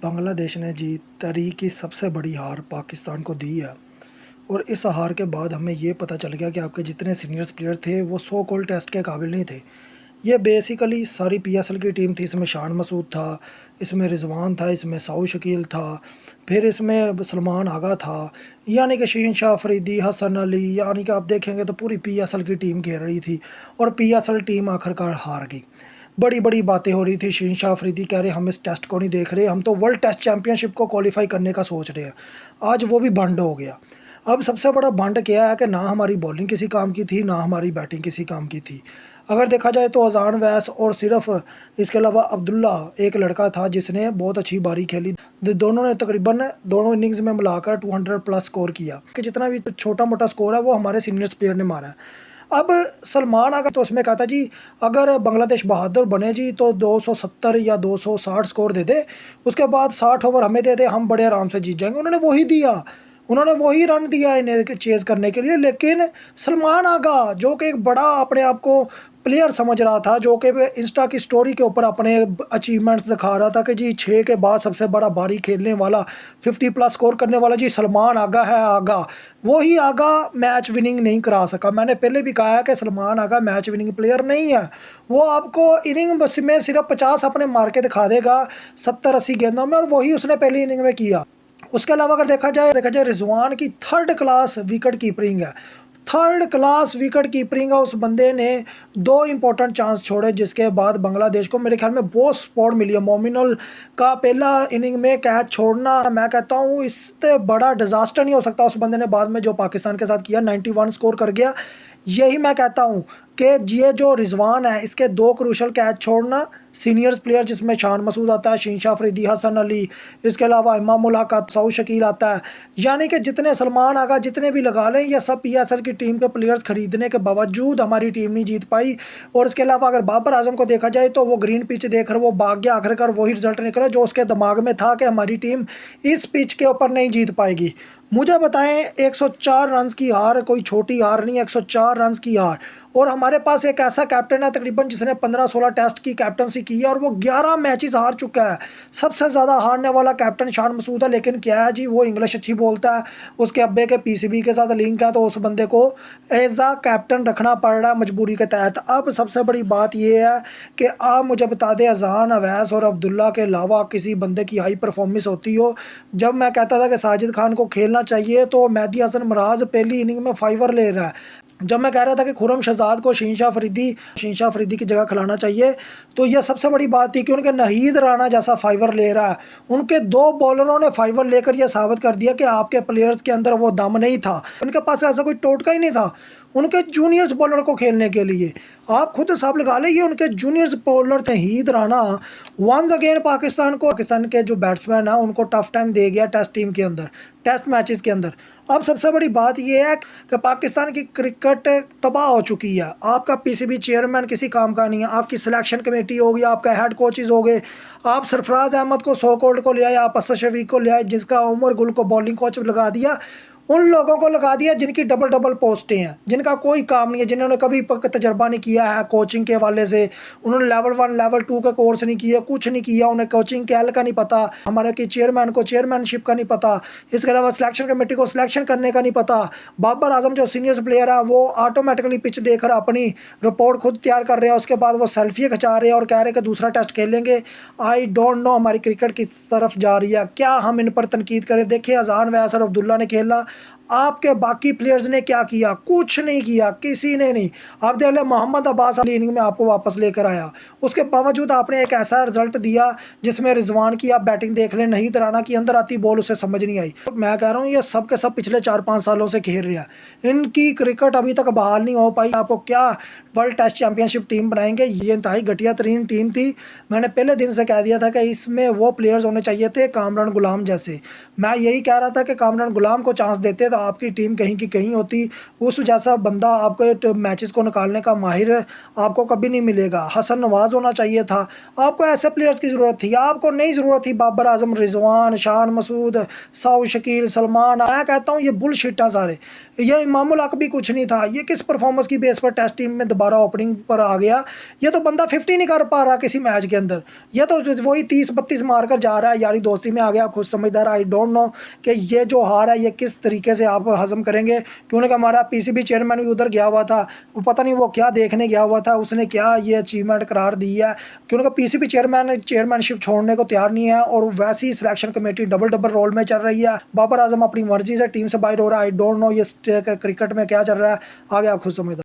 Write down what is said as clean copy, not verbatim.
बांग्लादेश ने जीत तारीख की सबसे बड़ी हार पाकिस्तान को दी है। और इस हार के बाद हमें ये पता चल गया कि आपके जितने सीनियर्स प्लेयर थे वो सो कॉल्ड टेस्ट के काबिल नहीं थे। ये बेसिकली सारी पीएसएल की टीम थी। इसमें शान मसूद था, इसमें रिजवान था, इसमें साउ शकील था, फिर इसमें सलमान आगा था, यानी कि शहनशाह अफरीदी, हसन अली, यानी कि आप देखेंगे तो पूरी पीएसएल की टीम घेर रही थी। और पीएसएल टीम आखिरकार हार गई। बड़ी बड़ी बातें हो रही थी। शहनशाह अफरीदी कह रहे हम इस टेस्ट को नहीं देख रहे, हम तो वर्ल्ड टेस्ट चैंपियनशिप को क्वालिफाई करने का सोच रहे हैं। आज वो भी भंड हो गया। अब सबसे बड़ा भंड क्या है कि ना हमारी बॉलिंग किसी काम की थी, ना हमारी बैटिंग किसी काम की थी। अगर देखा जाए तो अजान वैस और सिर्फ इसके अलावा अब्दुल्ला एक लड़का था जिसने बहुत अच्छी बारी खेली। दोनों ने तकरीबन दोनों इनिंग्स में मिलाकर 200 प्लस स्कोर किया कि जितना भी छोटा मोटा स्कोर है वो हमारे सीनियर्स प्लेयर ने मारा है। अब सलमान आगा तो उसमें कहता जी अगर बांग्लादेश बहादुर बने जी तो 270 या 260 स्कोर दे दे, उसके बाद 60 ओवर हमें दे दे, हम बड़े आराम से जीत जाएंगे। उन्होंने वही दिया, उन्होंने वही रन दिया इन्हें चेज़ करने के लिए। लेकिन सलमान आगा जो कि एक बड़ा अपने आप को प्लेयर समझ रहा था, जो कि इंस्टा की स्टोरी के ऊपर अपने अचीवमेंट्स दिखा रहा था कि जी 6 के बाद सबसे बड़ा बारी खेलने वाला 50 प्लस स्कोर करने वाला जी सलमान आगा है। आगा वही आगा मैच विनिंग नहीं करा सका। मैंने पहले भी कहा है कि सलमान आगा मैच विनिंग प्लेयर नहीं है। वो आपको इनिंग में सिर्फ 50 अपने मार के दिखा देगा 70-80 गेंदों में, और वही उसने पहली इनिंग में किया। उसके अलावा अगर देखा जाए रिजवान की थर्ड क्लास विकेट कीपरिंग है। थर्ड क्लास विकेट कीपरिंग है उस बंदे ने। दो इंपॉर्टेंट चांस छोड़े जिसके बाद बांग्लादेश को मेरे ख्याल में बहुत सपोर्ट मिली है। मोमिनुल का पहला इनिंग में कैच छोड़ना, मैं कहता हूँ इससे बड़ा डिजास्टर नहीं हो सकता। उस बंदे ने बाद में जो पाकिस्तान के साथ किया 91 स्कोर कर गया। यही मैं कहता हूँ कि ये जो रिजवान है इसके दो क्रूशल कैच छोड़ना, सीनियर्स प्लेयर जिसमें शान मसूद आता है, शहनशाह अफरीदी, हसन अली, इसके अलावा इमाम उल हक, साउ शकील आता है, यानी कि जितने सलमान आगा जितने भी लगा लें ये सब पीएसएल की टीम के प्लेयर्स खरीदने के बावजूद हमारी टीम नहीं जीत पाई। और इसके अलावा अगर बाबर आजम को देखा जाए तो वो ग्रीन पिच देखकर वो भाग गया, आखिरकार वही रिजल्ट निकला जो उसके दिमाग में था कि हमारी टीम इस पिच के ऊपर नहीं जीत पाएगी। मुझे बताएं 104 रन की हार कोई छोटी हार नहीं, 104 रन की हार। और हमारे पास एक ऐसा कैप्टन है तकरीबन जिसने 15-16 टेस्ट की कैप्टनसी की है और वो 11 मैचेस हार चुका है। सबसे ज़्यादा हारने वाला कैप्टन शान मसूद है। लेकिन क्या है जी, वो इंग्लिश अच्छी बोलता है, उसके अब्बे के पीसीबी के साथ लिंक है, तो उस बंदे को एज आ कैप्टन रखना पड़ रहा है मजबूरी के तहत। अब सबसे बड़ी बात ये है कि आप मुझे बता दें अजहान, अवैस और अब्दुल्ला के अलावा किसी बंदे की हाई परफॉर्मेंस होती हो। जब मैं कहता था कि साजिद खान को खेलना चाहिए तो मेहदी हसन मराज पहली इनिंग में 5 ले रहा है। जब मैं कह रहा था कि खुरम शहजाद को शहनशाह अफरीदी की जगह खिलाना चाहिए, तो यह सबसे बड़ी बात थी कि उनके नहीद राना जैसा 5 ले रहा है। उनके दो बॉलरों ने 5 लेकर यह साबित कर दिया कि आपके प्लेयर्स के अंदर वो दम नहीं था, उनके पास ऐसा कोई टोटका ही नहीं था उनके जूनियर्स बॉलर को खेलने के लिए। आप खुद हिसाब लगा लें, उनके juniors bowler नहीद Rana once again Pakistan के जो बैट्समैन है उनको टफ टाइम दे गया टेस्ट टीम के अंदर, टेस्ट मैचेस के अंदर। अब सबसे बड़ी बात यह है कि पाकिस्तान की क्रिकेट तबाह हो चुकी है। आपका पीसीबी चेयरमैन किसी काम का नहीं है, आपकी सिलेक्शन कमेटी होगी, आपका हेड कोचेज हो गए, आप सरफराज अहमद को सोकोल्ड को ले आए, आप असद शफीक को ले आए, जिसका उमर गुल को बॉलिंग कोच लगा दिया, उन लोगों को लगा दिया जिनकी डबल डबल पोस्टें हैं, जिनका कोई काम नहीं है, जिन्होंने कभी तजर्बा नहीं किया है कोचिंग के हवाले से। उन्होंने लेवल 1 लेवल 2 का कोर्स नहीं किया, कुछ नहीं किया, उन्हें कोचिंग के एल का नहीं पता, हमारे की चेयरमैन को चेयरमैनशिप का नहीं पता, इसके अलावा सिलेक्शन कमेटी को सिलेक्शन करने का नहीं पता। बाबर आजम जो सीनियर प्लेयर है वो ऑटोमेटिकली पिच देखकर अपनी रिपोर्ट खुद तैयार कर रहे हैं, उसके बाद वो सेल्फी खिंचा रहे हैं और कह रहे हैं कि दूसरा टेस्ट खेलेंगे। आई डोंट नो हमारी क्रिकेट किस तरफ जा रही है, क्या हम इन पर तनकीद करें। देखिए अजहान वैस और अब्दुल्ला ने खेला, आपके बाकी प्लेयर्स ने क्या किया? कुछ नहीं किया, किसी ने नहीं। आप देख ले मोहम्मद अब्बास अली इनिंग में आपको वापस लेकर आया, उसके बावजूद आपने एक ऐसा रिजल्ट दिया जिसमें रिजवान की आप बैटिंग देख लें, नहीं तराना की अंदर आती बॉल उसे समझ नहीं आई। तो मैं कह रहा हूँ ये सब के सब पिछले 4-5 सालों से खेल रहे हैं, इनकी क्रिकेट अभी तक बहाल नहीं हो पाई। आपको क्या वर्ल्ड टेस्ट चैंपियनशिप टीम बनाएंगे? ये इंतहाई घटिया तरीन टीम थी। मैंने पहले दिन से कह दिया था कि इसमें वो प्लेयर्स होने चाहिए थे कामरान गुलाम जैसे। मैं यही कह रहा था कि कामरान गुलाम को चांस देते तो आपकी टीम कहीं की कहीं होती। उस जैसा बंदा आपको मैचेस को निकालने का माहिर आपको कभी नहीं मिलेगा। हसन नवाज होना चाहिए था। आपको ऐसे प्लेयर्स की ज़रूरत थी, आपको नहीं ज़रूरत थी बाबर आजम, रिजवान, शान मसूद, साउ शकील, सलमान। आया कहता हूँ ये बुलशिट है सारे। ये इमामुल हक भी कुछ नहीं था। ये किस परफॉर्मेंस की बेस पर टेस्ट टीम में दोबारा ओपनिंग पर आ गया। ये तो बंदा 50 नहीं कर पा रहा किसी मैच के अंदर। ये तो वही 30-32 मार कर जा रहा है, यारी दोस्ती में आ गया। आप खुद समझदार। आई डोंट नो कि ये जो हार है ये किस तरीके से आप हजम करेंगे, क्योंकि हमारा पीसीबी चेयरमैन भी उधर गया हुआ था। वो पता नहीं वो क्या देखने गया हुआ था, उसने क्या ये अचीवमेंट करार दी है, क्योंकि पीसीबी चेयरमैनशिप छोड़ने को तैयार नहीं है। और वैसी selection committee double double role में चल रही है। बाबर आजम अपनी मर्जी से टीम से बाहर हो रहा है। आई डोंट नो ये क्रिकेट में क्या चल रहा है, आगे आप खुद समझदार।